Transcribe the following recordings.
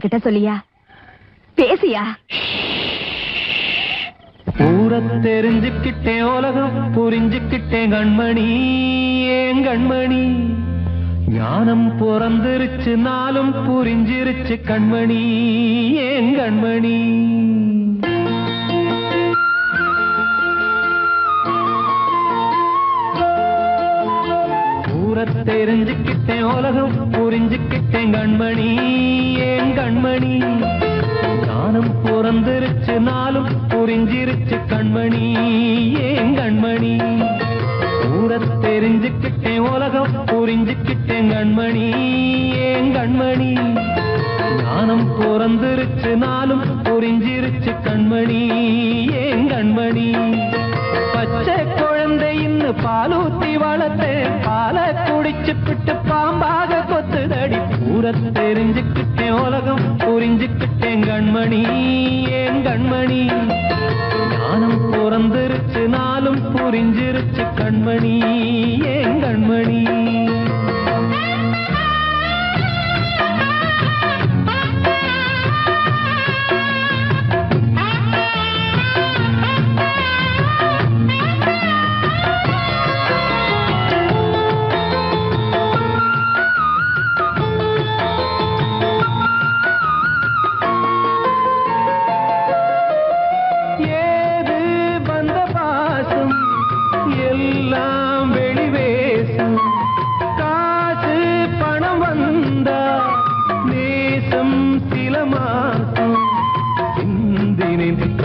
என்கிட்ட சொல்லியா? பேசியா? ஊரை தெரிஞ்சுக்கிட்டேன், உலகம் புரிஞ்சுக்கிட்டேன் கண்மணி, ஏன் கண்மணி. ஞானம் பிறந்திருச்சு, நாளும் புரிஞ்சிருச்சு கண்மணி, ஏன் கண்மணி. ஊரை தெரிஞ்சுக்கிட்டேன், உலகம் புரிஞ்சுக்கிட்டேன் கண்மணி, ஏன் கண்மணி. ஞானம் பிறந்திருச்சு, நாளும் புரிஞ்சிருச்சு கண்மணி, ஏன் கண்மணி. ஊரை தெரிஞ்சுக்கிட்டேன், உலகம் புரிஞ்சுக்கிட்டேன் கண்மணி, ஏன் கண்மணி. ஞானம் பிறந்திருச்சு, நாளும் புரிஞ்சிருச்சு கண்மணி, ஏன் கண்மணி. பச்சை குழந்தை இன்னும் பாலூத்தி வளர்த்தேன், பாலை குடிச்சுப்பிட்டு பாம்பாக கொத்துதடி. ஊரை தெரிஞ்சுக்கிட்டேன், உலகம் புரிஞ்சுக்கிட்டேன் கண்மணி, ஏன் கண்மணி. ஞானம் பிறந்திருச்சு, நாளும் புரிஞ்சிருச்சு கண்மணி, ஏன் கண்மணி.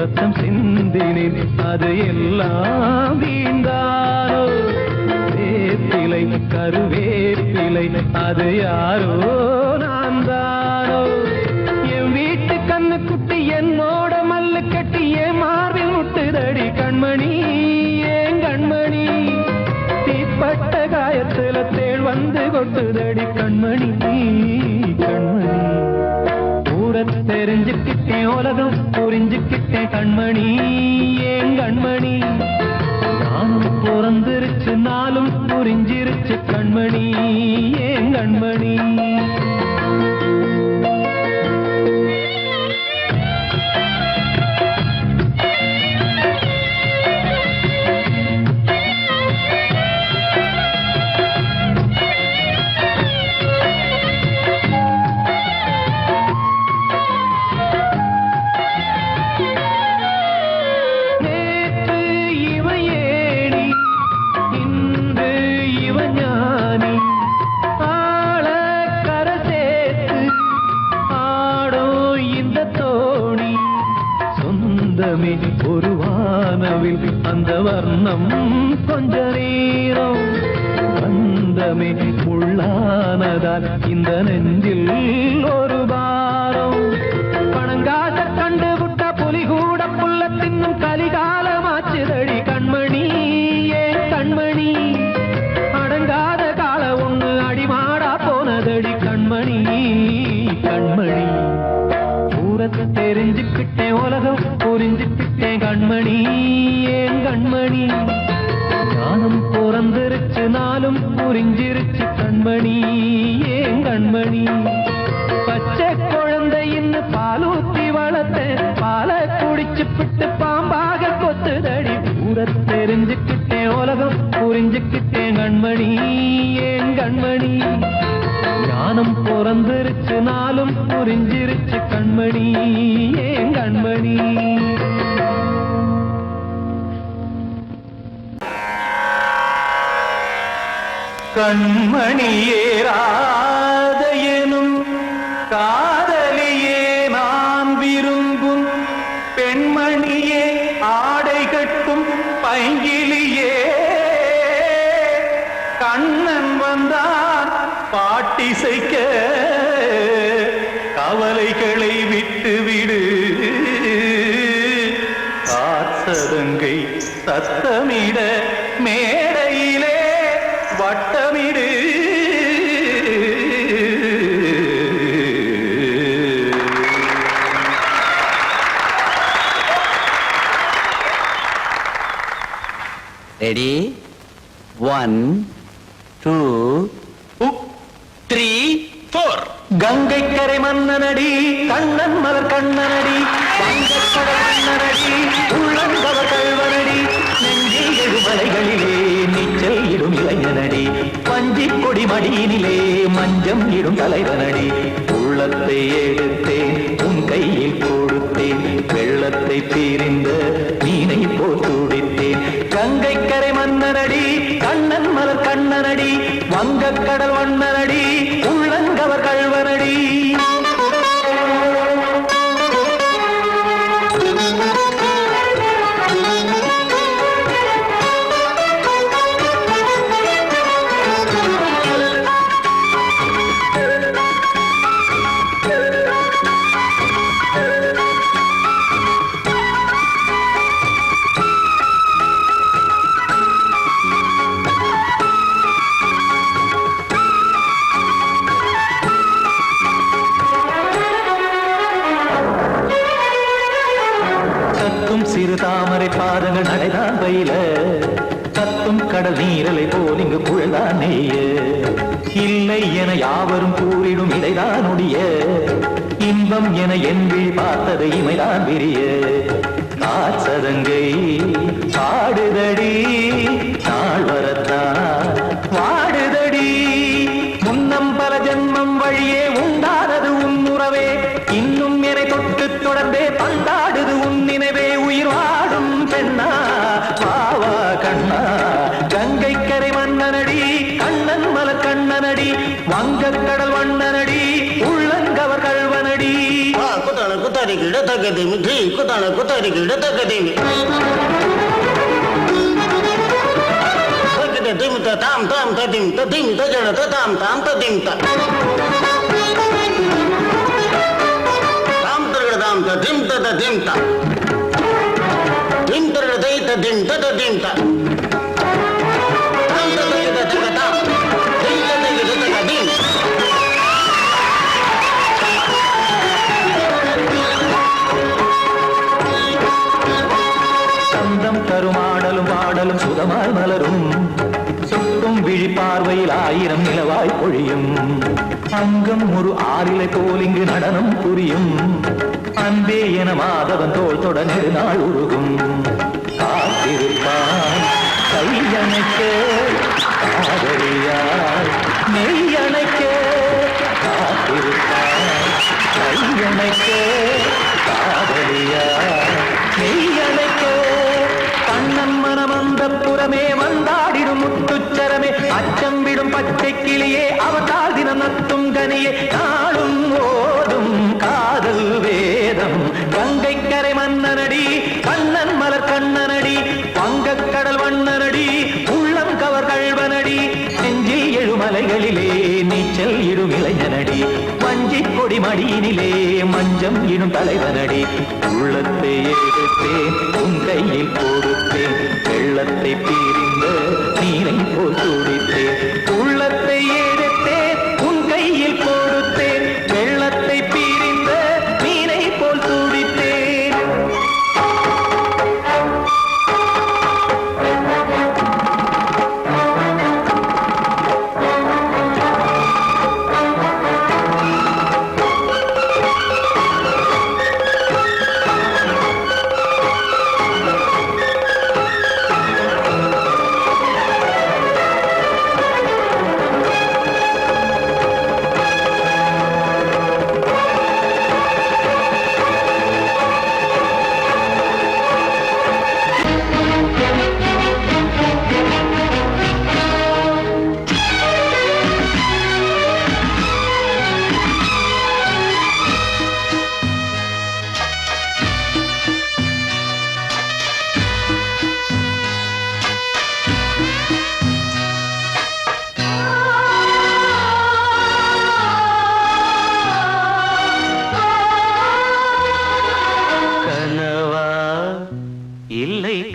ரத்தம் சிந்தினேன், அது எல்லாம் வீந்தாரோ. வேப்பிலை கருவேப்பிலை, அது யாரோ நான் தானோ. என் வீட்டு கண்ணு குட்டி என்னோட மல்லு கட்டி என் மார்பில் முட்டுதடி கண்மணி, ஏன் கண்மணி. தீப்பட்ட காயத்துல தேள் வந்து கொட்டுதடி கண்மணி, கண்மணி. ஊரை தெரிஞ்சுக்கிட்டேன், உலகம் புரிஞ்சுக்கிட்டேன் கண்மணி, ஏன் கண்மணி. ஞானம் பிறந்திருச்சு, நாளும் புரிஞ்சிருச்சு கண்மணி, ஏன் கண்மணி. ஒரு வானவில் அந்த வர்ணம் கொஞ்ச நேரம் வந்தமே உள்ளானதால் இந்த நெஞ்சில் ஒரு பாரம். பணங்காச கண்டு விட்ட புலி கூட புல்ல தின்னும் கலிகாலமாச்சுதடி கண்மணி, ஏன் கண்மணி. அடங்காத கால ஒண்ணு அடிமாடா போனதடி கண்மணி, கண்மணி. ஊரை தெரிஞ்சுக்கிட்டேன், உலகம் புரிஞ்சுக்கிட்டேன் கண்மணி, ஏன் கண்மணி. ஞானம் பிறந்திருச்சு, நாளும் புரிஞ்சிருச்சு கண்மணி, ஏன் கண்மணி. பச்சை குழந்தை இன்னும் பாலூத்தி வளர்த்தேன், பாலை குடிச்சுப்பிட்டு பாம்பாக கொத்துதடி. ஊரை தெரிஞ்சுக்கிட்டேன், உலகம் புரிஞ்சுக்கிட்டேன் கண்மணி, ஏன் கண்மணி. ஞானம் பிறந்திருச்சு, நாளும் புரிஞ்சிருச்சு கண்மணி, ஏன் கண்மணி. கண்மணியே ராதையனும் காதலியே நான் விரும்பும் பெண்மணியே ஆடை கட்டும் பைங்கிலியே. கண்ணன் வந்தான் பாட்டிசைக்க கவலைகளை விட்டுவிடு. காத்ததங்கை சத்தமிட மேடையிலே வட்டமிடு. ரெடி? 1 2 3 4. கங்கை கரை மன்னனடி கண்ணன் மலர் கண்ணனடி வங்கக்கடல் மன்னனடி உள்ளங்கவர் கல்வனடி நெஞ்சில் எழுமலைகளிலே நீச்சல் இடும் இளைஞனடி பஞ்சி கொடி மடியினிலே மஞ்சம் இடும் தலைவனடி உள்ளத்தை எடுத்தேன் உன் கையில் கொடுத்தேன் வெள்ளத்தை தீரிந்த மீனை போல் துடித்தேன் கங்கை கரை மன்னனடி கண்ணன் மலர் கண்ணனடி வங்கக்கடல் வண்ணனடி உள்ளங்கவர் கல்வனடி சிறு தாமரை பாதங்கள் நடைதான் பயில கத்தும் கடல் நீரலை போல் இங்கு புழல்தான் நெய்ய இல்லை என யாவரும் கூறிடும் இடைதான் ஒடிய இன்பம் என என் விழி பார்த்தது இமைதான் விரிய காற்சதங்கை பாடுதடி நாள் வரத்தான் வாடுதடி முன்னம் பல ஜென்மம் வழியே உண்டானது உன் உறவே இன்னும் என்னை தொட்டு தொடர்ந்தே பந்தாடுது உன் நினைவே உயிர் வாடும் பெண்ணா வாவா கண்ணா கங்கை கரை மன்னனடி கண்ணன் மலர் கண்ணனடி வங்கக்கடல் வண்ணனடி உள்ளங்கவர் கல்வனடி குத்தான குத்தாரி கிட தகதேமி தி குத்தான குத்தாரி கிட தகதேமி தகதே திம் தாம் தாம் ததிம் ததிம் தஜட தாம் தாம் ததிம் தாம் தாம் ததிம் ததிம் தாம் திம் தரதை ததிம் ததிம் தாம் தாம் ததிம் ததிம் தாம் திம் ததிம் ததிம் சந்தம் தருமாடலும் பாடலும் சுகமாய் மலரும் சுட்டும் விழி பார்வையில் ஆயிரம் நிலவாய் பொழியும் அங்கம் ஒரு ஆறிலை போல் இங்கு நடனம் புரியும் அன்பே என மாதவன் தோல் தொட நெடுநாள் உருகும் காத்திருப்பான் கையணைக்க காதலியார் மெய்யணைக்க காத்திருப்பான் கையணைக்க காதலியார் மெய்யணைக்க கண்ணன் மனமந்த புறமே வந்தாடிடும் முத்துச்சரமே அச்சம் விடும் பச்சை கிளியே அவதால் தினம் நத்தும் கனியே நாளும் ஓடும் காதல் வேதம் கங்கை கரை மன்னனடி கண்ணன் மலர் கண்ணனடி வங்கக்கடல் வண்ணனடி உள்ளம் கவர் கல்வனடி நெஞ்சில் எழுமலைகளிலே நீச்சல் இடும் இளைஞனடி வஞ்சி கொடி மடியினிலே மஞ்சம் இடும் தலைவனடி உள்ளத்தை எடுத்தேன் உன் கையில் கொடுத்தேன் வெள்ளத்தை பீரிந்த நீரை போல் துடித்தேன் உள்ளத்தை எடுத்தேன் உன் கையில் கொடுத்தேன் வெள்ளத்தை பீரிந்த நீரை போல் துடித்தேன்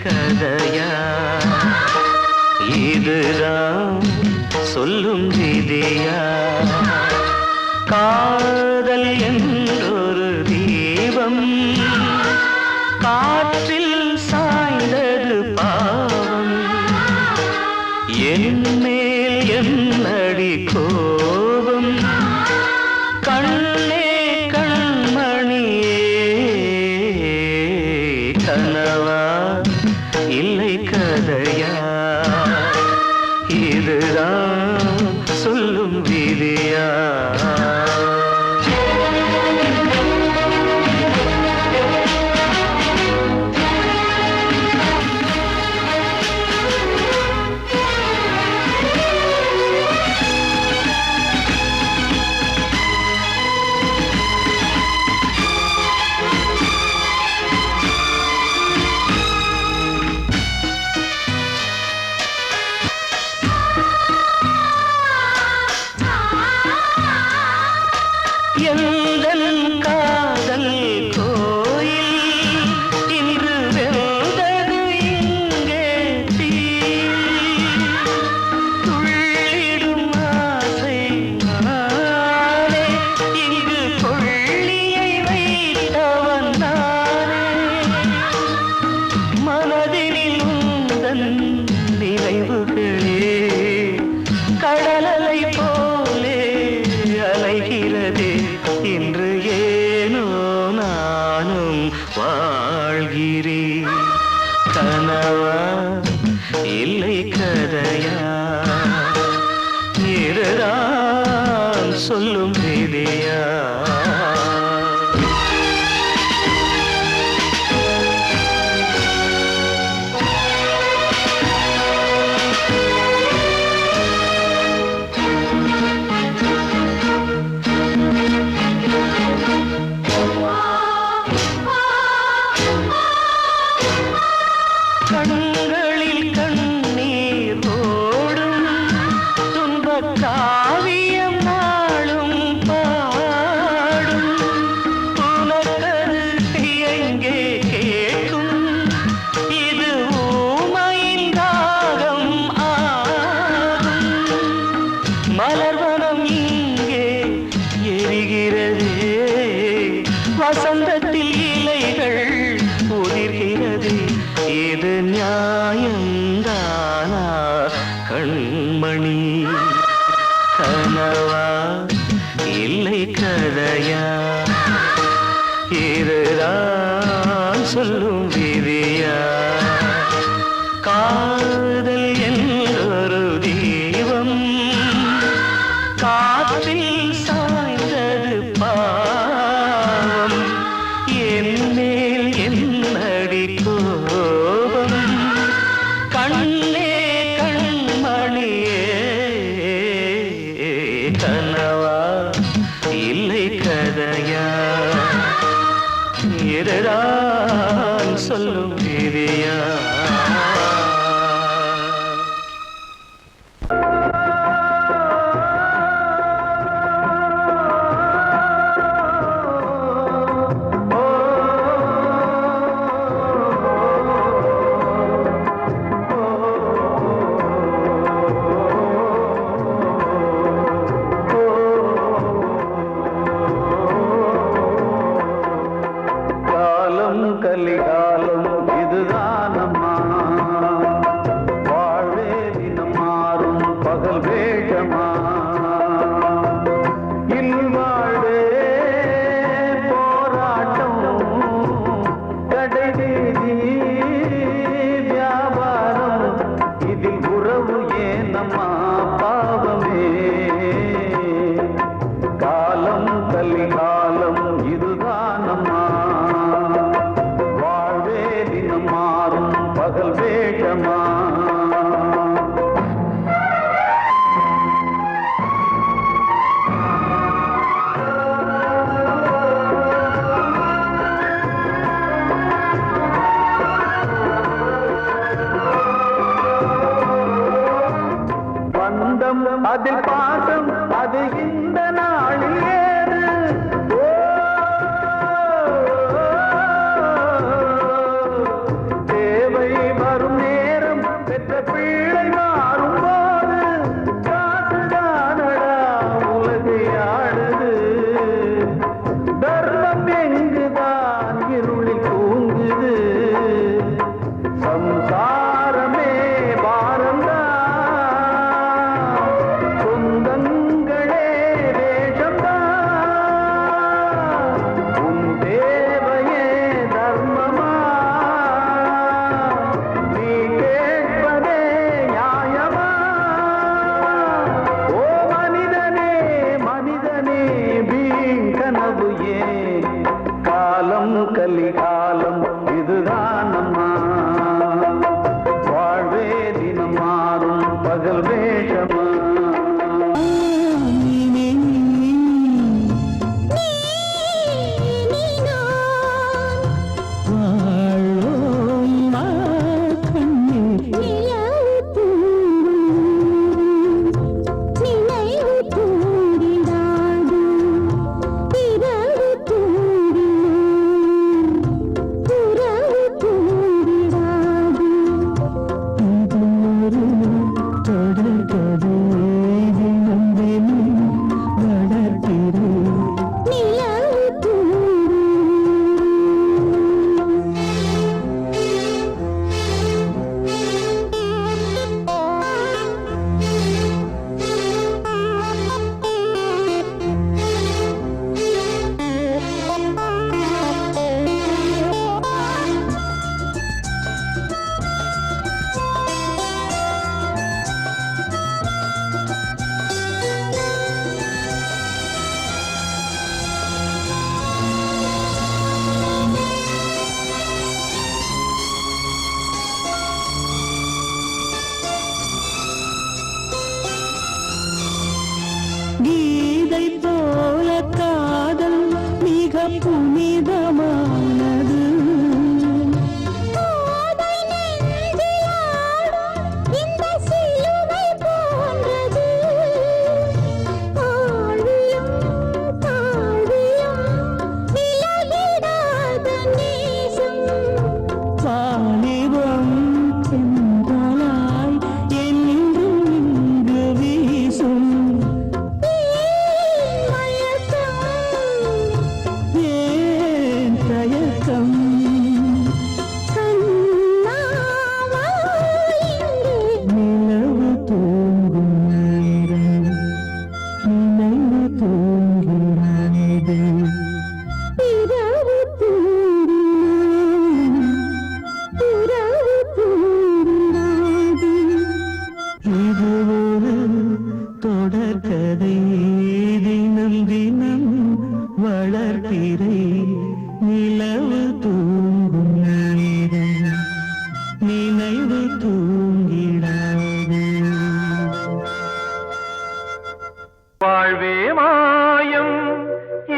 கதையா இதுதான் சொல்லும் விதியா காதல் என்றொரு தீபம் காற்றில் சாய்ந்தது பாவம் என் மேல் என்னடி கோபம் கண் இதுதான் சொல்லும் விதியா? அதில் பாசம் அது இந்த நாளில் ஏறு. தேவை வரும் நேரம் பெற்ற பிள்ளை மாறும் போது காசுதானடா உலகை ஆடுது. தர்மம் எங்குதான் இருளில் தூங்குது. சம்சாரமே பாரந்தா சொந்தங்களே காதல் வேஷமா கீதை போல காதல் மிக புனிதமானது இந்த சிலுவை போன்றது ஆழியும் தாழியும் விலகிடாத நேசம் வாலிபம் சென்றலாய் என்றும் இங்கு வீசும் ஏன் தயக்கம் நிலவு தூங்கும் நேரம் நினைவு தூங்கிறானது இரவு தூங்கிறாது இது ஒரு தொடர்கதை தினம் தினம் வளர்ப்பிறை நிலவு தூங்கும் நேரம் நினைவு தூங்கிடாது வாழ்வே மாயம்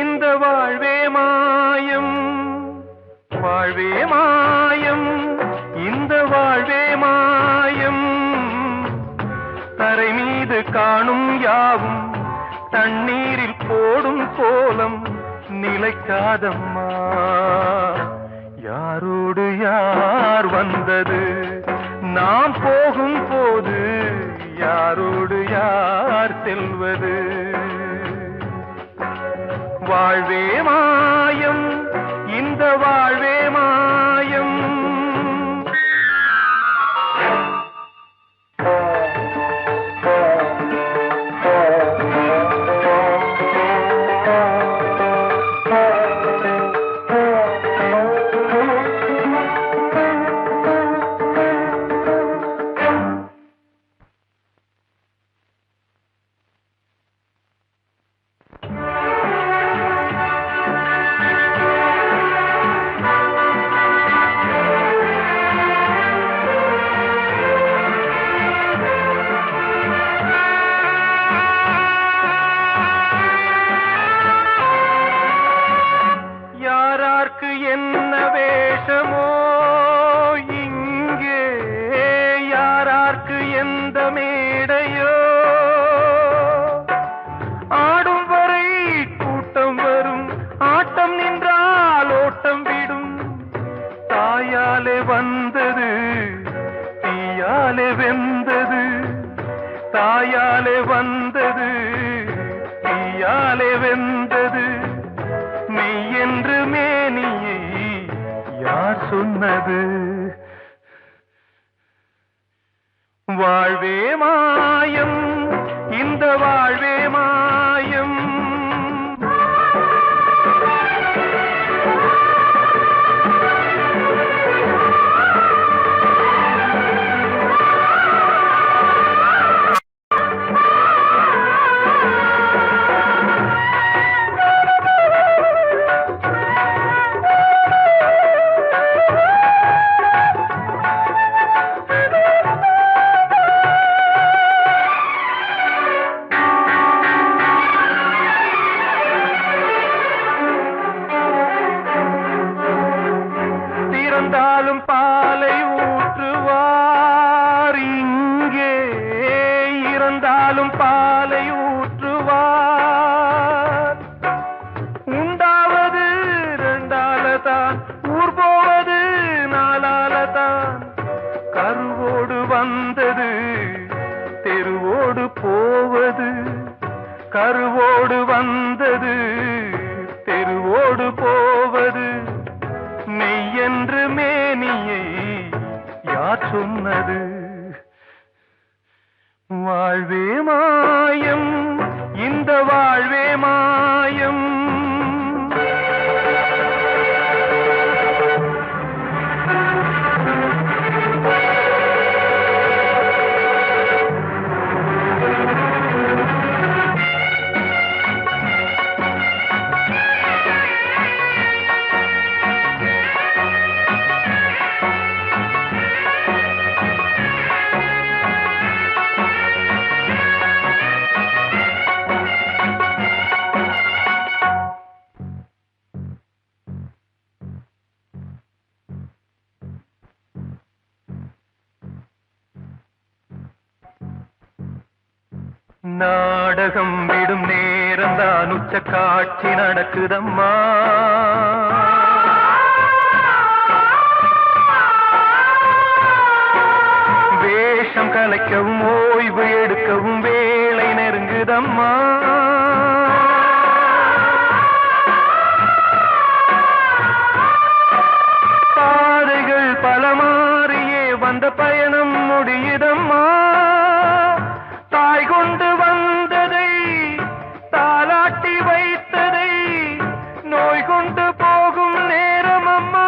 இந்த வாழ்வே மாயம் வாழ்வே மாயம் இந்த வாழ்வே மாயம் தரை மீது காணும் யாவும் தண்ணீரில் போடும் கோலம் நிலைக்காதம்மா யாரோடு யார் வந்தது நாம் போகும் போது யாரோடு யார் செல்வது வாழ்வே மாயம் இந்த வாழ்வே மாயம் யாரார்க்கு என்ன வேஷமோ இங்கே யாரார்க்கு எந்த மேடையோ ஆடும் வரை கூட்டம் வரும் ஆட்டம் நின்றால் ஓட்டம் விடும் தாயாலே வந்தது தீயாலே வெந்தது தாயாலே வந்தது தீயாலே வெந்தது மெய் என்று மேனியை யார் சொன்னது வாழ்வே மாயம் இந்த வாழ்வே மாயம் பிறந்தாலும் பாலை ஊற்றுவார். உண்டாவது ரெண்டாலதான், ஊர் போவது நாலாலதான். கருவோடு வந்தது தெருவோடு போவது, கருவோடு வந்தது தெருவோடு போவது. மெய்யென்று மேனியை யார் சொன்னது? வாழ்வே மாயம், இந்த வாழ்வே மாயம். நாடகம் விடும் நேரம் தான் உச்ச காட்சி நடக்குதம்மா. வேஷம் கலைக்கவும் ஓய்வு எடுக்கவும் வேளை நெருங்குதம்மா. பாதைகள் பல மாறியே வந்த பயணம் முடியுதம்மா. தாய் கொண்டு வந்ததை தாலாட்டி வைத்ததை நோய் கொண்டு போகும் நேரம் அம்மா.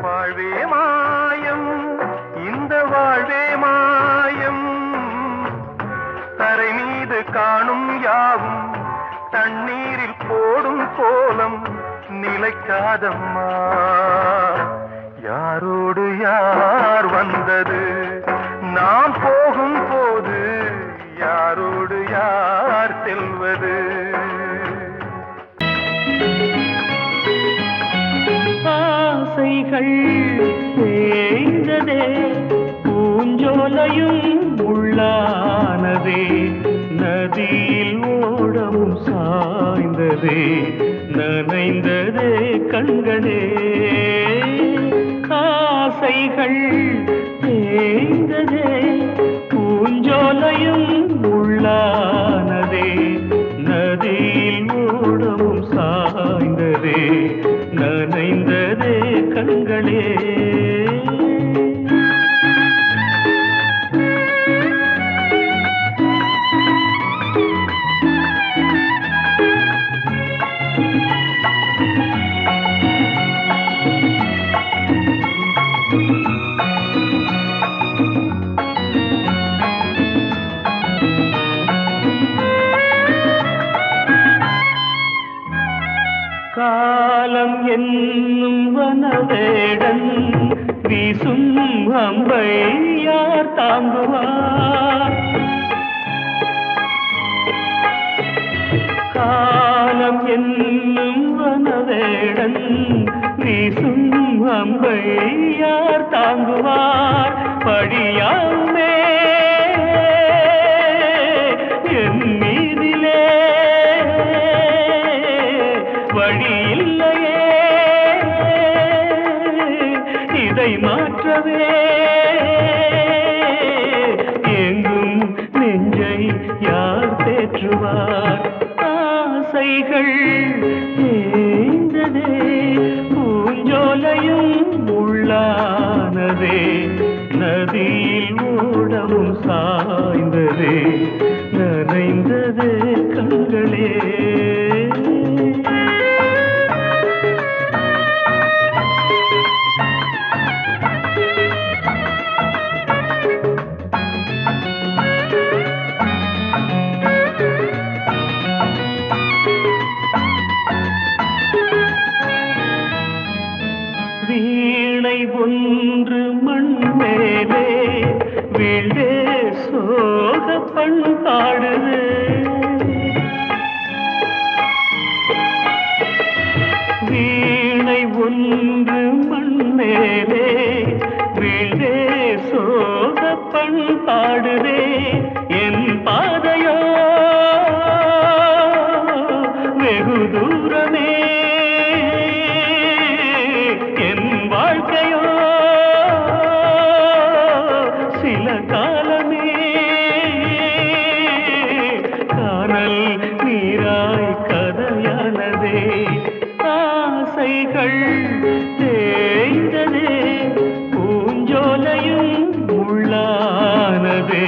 வாழ்வே மாயம், இந்த வாழ்வே மாயம். தரை மீது காணும் யாவும் தண்ணீரில் போடும் கோலம் நிலைக்காதம்மா. யாரோடு யார் வந்தது நாம் போகும் போது, யாரோடு யார் செல்வது? ஆசைகள் தேய்ந்ததே, பூஞ்சோலையும் உள்ளானதே, நதியில் ஓடவும் சாய்ந்ததே, நனைந்ததே கண்களே. ஆசைகள் தேய்ந்ததே, பூஞ்சோலையும் உள்ளானதே, நதியில் ஓடவும் சாய்ந்ததே, நனைந்ததே கண்களே. காலம் என்னும் வனவேடன் வீசும் அம்பை யார் தாங்குவார்? காலம் என்னும் வனவேடன் வீசும் அம்பை யார் தாங்குவார் படியாமே என் மீதிலே வழியில்லையே இதை மாற்றவே எங்கும் நெஞ்சை யார் தேற்றுவார் ஆசைகள் தேய்ந்ததே பூஞ்சோலையும் உள்ளானதே நதியில் ஓடவும் சாய்ந்ததே நனைந்ததே கண்களே வீணை ஒன்று மண் மேலே வீழ்ந்தே சோக பண்பாடுது வீணை ஒன்று மண் மேலே வீழ்ந்தே சோக பண்பாடுதே என் பாதையோ வெகு தூரமே என் வாழ்க்கையோ சில காலமே காணல் நீராய் கதையானதே ஆசைகள் தேய்ந்ததே பூஞ்சோலையும் உள்ளானதே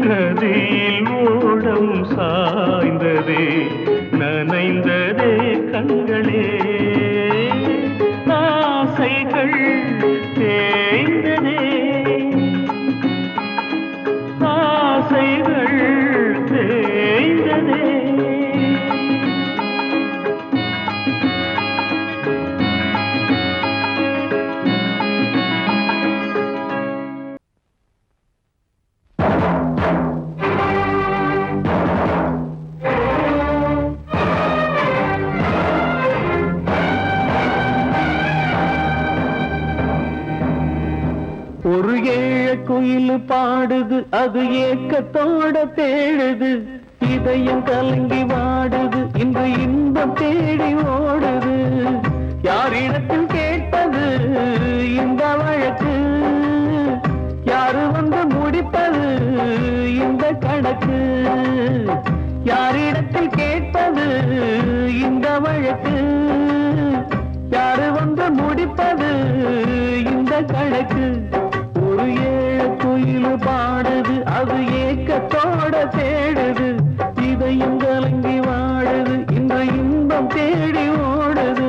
நதியில் ஓடம் சாய்ந்ததே நனைந்ததே கண்களே ஆசைகள் தேய்ந்ததே ஆசைகள் தேய்ந்ததே ஒரு ஏழ குயில் பாடுது அது ஏக்கத்தோட தேடுது இதயம் கலங்கி வாடுது இன்று இன்பம் தேடி ஓடுது யாரிடத்தில் கேட்பது இந்த வழக்கு யாரு வந்து முடிப்பது இந்த கணக்கு யாரிடத்தில் கேட்பது இந்த வழக்கு யாரு வந்து முடிப்பது இந்த கணக்கு ஒரு ஏழ குயில் பாடுது அது ஏக்கத்தோட தேடுது இதயம் கலங்கி வாடுது இன்று இன்பம் தேடி ஓடுது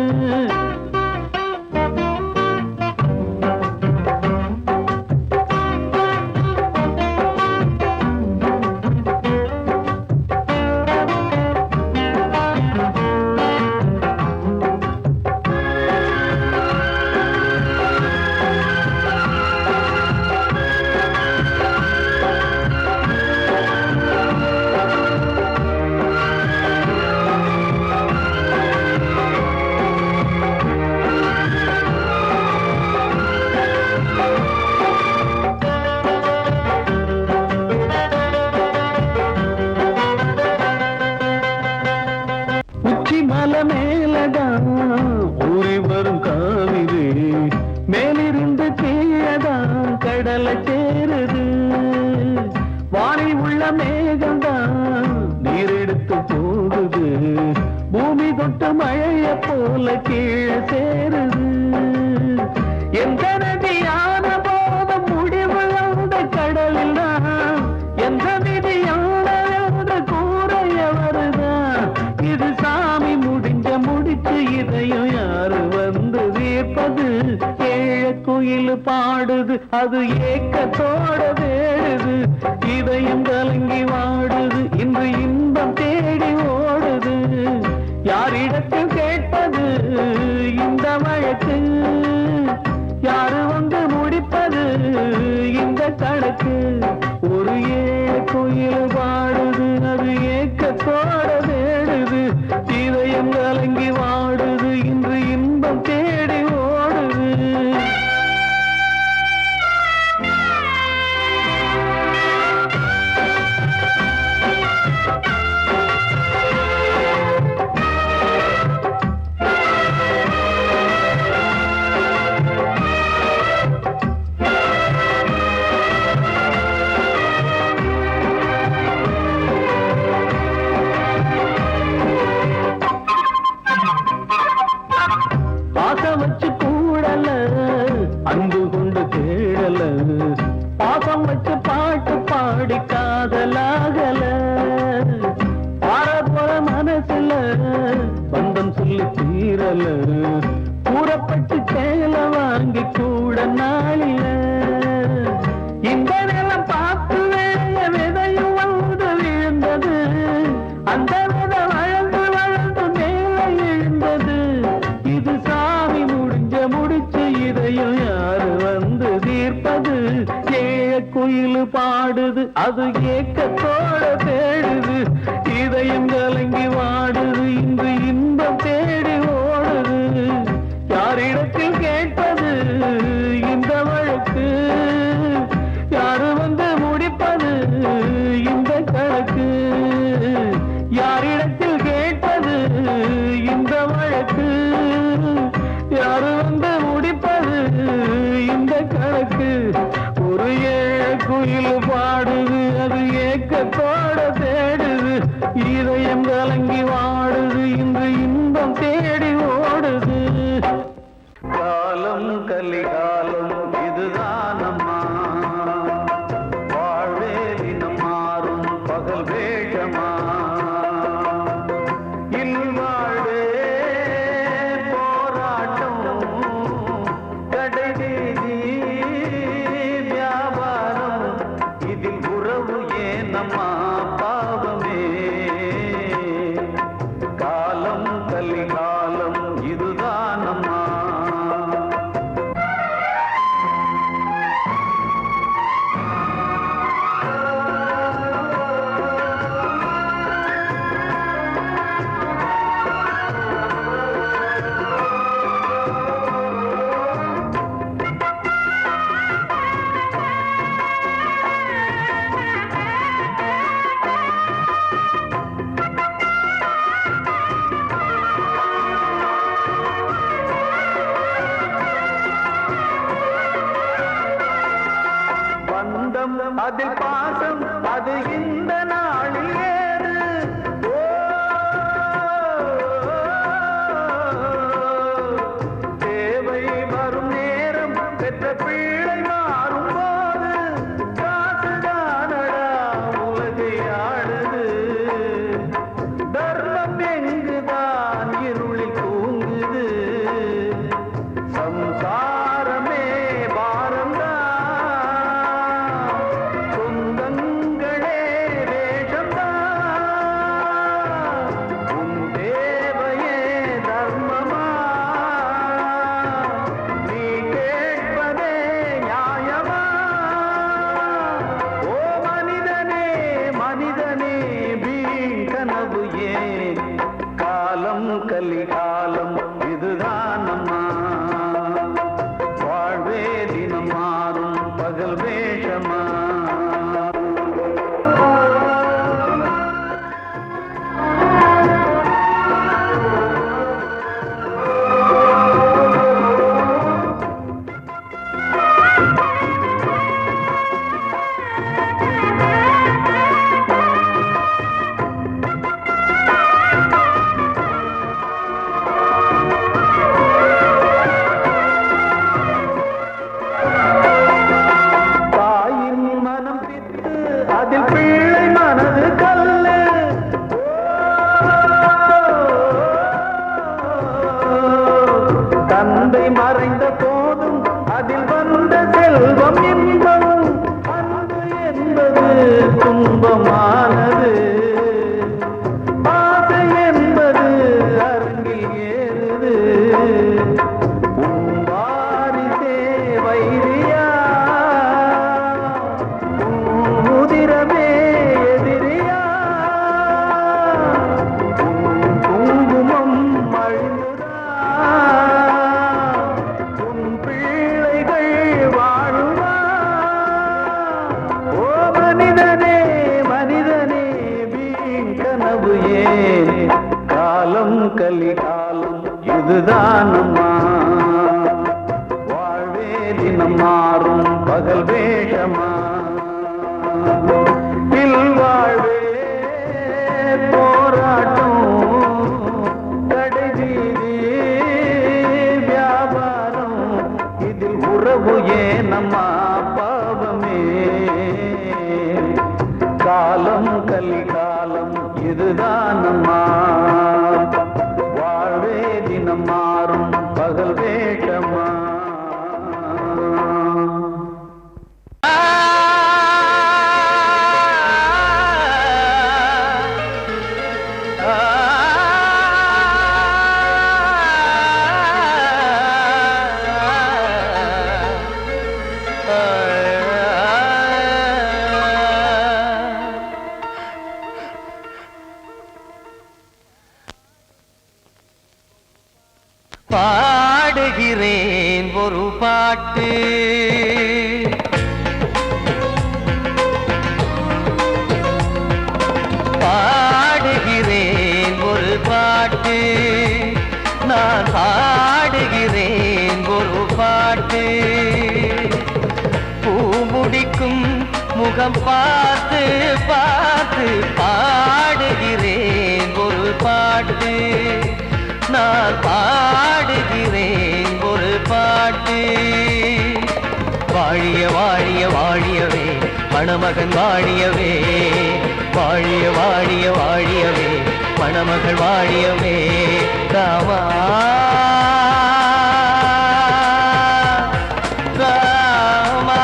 மல மேலதான் ஊறி வரும் காவிரி மேலிருந்து கீழதான் கடலை சேருது வானில் உள்ள மேகம்தான் நீரெடுத்து போகுது பூமி தொட்டு மழைய போல கீழே சேருது எந்த நதியான போத முடிவு அந்த கடலில் தான் எந்த விதியான கூறைய வருதான் இது சாமி முடிச்சு இதையும் யாரு வந்து தீர்ப்பது ஏழ குயில் பாடுது அது ஏக்கத்தோட வேடுது இதயம் கலங்கி வாடுது இன்று இன்பம் தேடி ஓடுது யாரிடத்தில் கேட்பது இந்த வழக்கு யாரு வந்து முடிப்பது இந்த கணக்கு ஒரு ஏழ குயில் பாடுது அது ஏக்கத்தோட வேடுது இதயம் தீரல பாசம் வச்சு பாட்டு பாடி காதலாகல பாரபோற மனசுல பந்தம் சொல்லி தீரல கூறப்பட்டு சேல வாங்கி கூட நாளில இந்த நிலம் பார்த்து வேலைய விதையும் வந்து விழுந்தது அந்த விதை வளர்ந்து வளர்ந்து மேலே எழுந்தது இது சாமி முடிச்சு இதையும் யாரு வந்து தீர்ப்பது ஏழ குயில் பாடுது அது ஏக்கத்தோட தேடுது இதயம் கலங்கி வாடுது இன்று இன்பம் தேடி ஓடுது யாரிடத்தில் கேட்பது இந்த வழக்கு யாரு வந்து முடிப்பது இந்த கணக்கு யாரிடத்தில் கேட்பது இந்த வழக்கு யாரு வந்து முடிப்பது இந்த கணக்கு ஒரு ஏழ குயில் பாடுது அது ஏக்கத்தோட தேடுது இதயம் கலங்கி வாடுது இன்று இன்பம் தேடி ஓடுது காலம் கலிகாலம் இதுதானம்மா வாழ்வே தினம் மாறும் பகல் வேஷமா இல்வாழ்வே போராட்டம் கடைவீதி வியாபாரம் இதில் உறவு ஏனம்மா பாவமே காலம் கலிகாலம் இதுதானம்மா பந்தம் அதில் பாசம் அது இந்த நாளில் ஏது தேவை வரும் நேரம் பெற்ற பிள்ளை மாறும் போது காசுதானடா உலகை ஆடுது தர்மம் எங்குதான் இருளில் தூங்குது சம்சாரமே பாரம்தான் சொந்தங்களே வேஷம்தான் உன் தேவையே தர்மமா நீ கேட்பதே நியாயமா ஓ மனிதனே மனிதனே வீண் கனவு ஏன் காலம் கலிகாலம் இதுதானம்மா வாழ்வே தினம் மாறும் பகல் வேஷமா தாயின் மனம் பித்து அதில் பிள்ளை மனது கல்லு தந்தை மறைந்த போதும் அதில் வந்த செல்வம் இன்பம் அன்பு என்பது துன்பமானது ஆசை என்பது அரங்கில் ஏறுது உன் வாரிசே வைரியா உன் உதிரமே எதிரியா உன் குங்குமம் அழிந்துதா உன் பிள்ளைகள் வாழுமா ஓ மனிதனே மனிதனே வீண் கனவு ஏன் காலம் கலிகாலம் இதுதானம்மா வாழ்வே தினம் மாறும் பகல் வேஷமா இல்வாழ்வே போராட்டம் கடைவீதி வியாபாரம் இதில் உறவு ஏனம்மா ஒரு பாட்டு பாடுகிறேன் ஒரு பாட்டு நான் பாடுகிறேன் ஒரு பாட்டு பூ முடிக்கும் முகம் பார்த்து பார்த்து பாடுகிறேன் ஒரு பாட்டு நான் பாடுகிறேன் ஒரு பாட்டு வாழிய வாழிய வாழியவே மணமகன் வாழியவே வாழிய வாழிய வாழியவே மணமகள் வாழியவே ராமா ராமா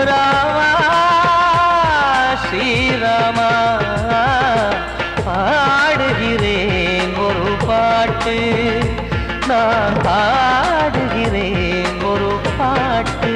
ராமா ஸ்ரீராமா பாடுகிறேன் ஒரு பாட்டு நான் பாடுகிறேன் ஒரு பாட்டு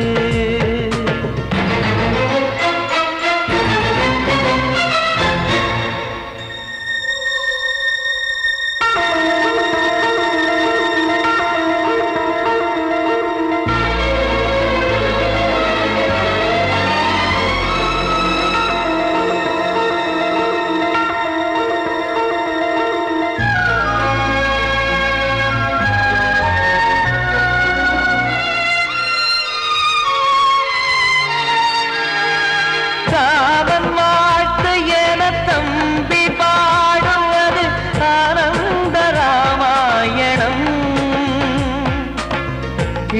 ராமன் வாழ்த்து என தம்பி பாடுவது ஆனந்த ராமாயணம்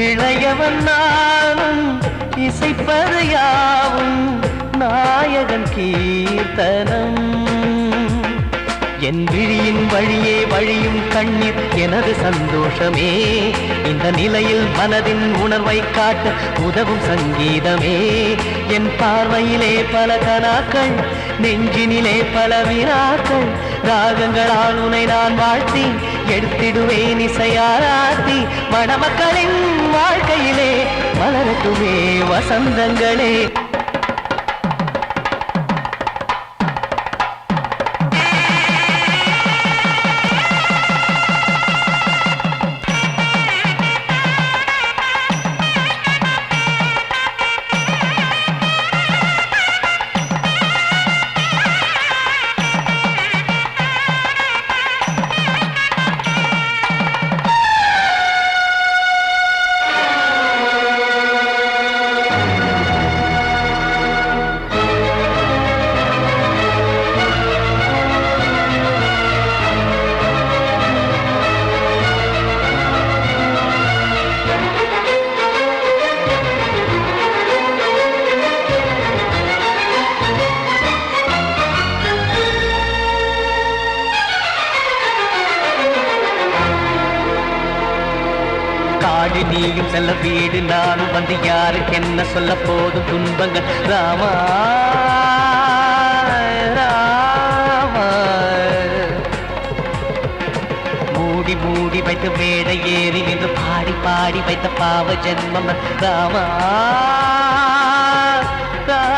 இளையவன் நானும் இசைப்பது யாவும் நாயகன் கீர்த்தனம் என் விழியின் வழியே வழியும் கண்ணீர் எனது சந்தோஷமே இந்த நிலையில் மனதின் உணர்வை காட்ட உதவும் சங்கீதமே என் பார்வையிலே பல கனாக்கள் நெஞ்சினிலே பல வினாக்கள் ராகங்களால் உனை நான் வாழ்த்தி எடுத்திடுவேன் இசையாராத்தி மணமக்களின் வாழ்க்கையிலே மலரட்டுமே வசந்தங்களே காடு நீயும் செல்ல வீடு நானும் வந்து யாருக்கு என்ன சொல்ல போதும் துன்பங்கள் ராமா ராமா மூடி மூடி வைத்து மேடை ஏறி நின்று பாடி பாடி வைத்த பாவ ஜென்மம் ராமா ராமா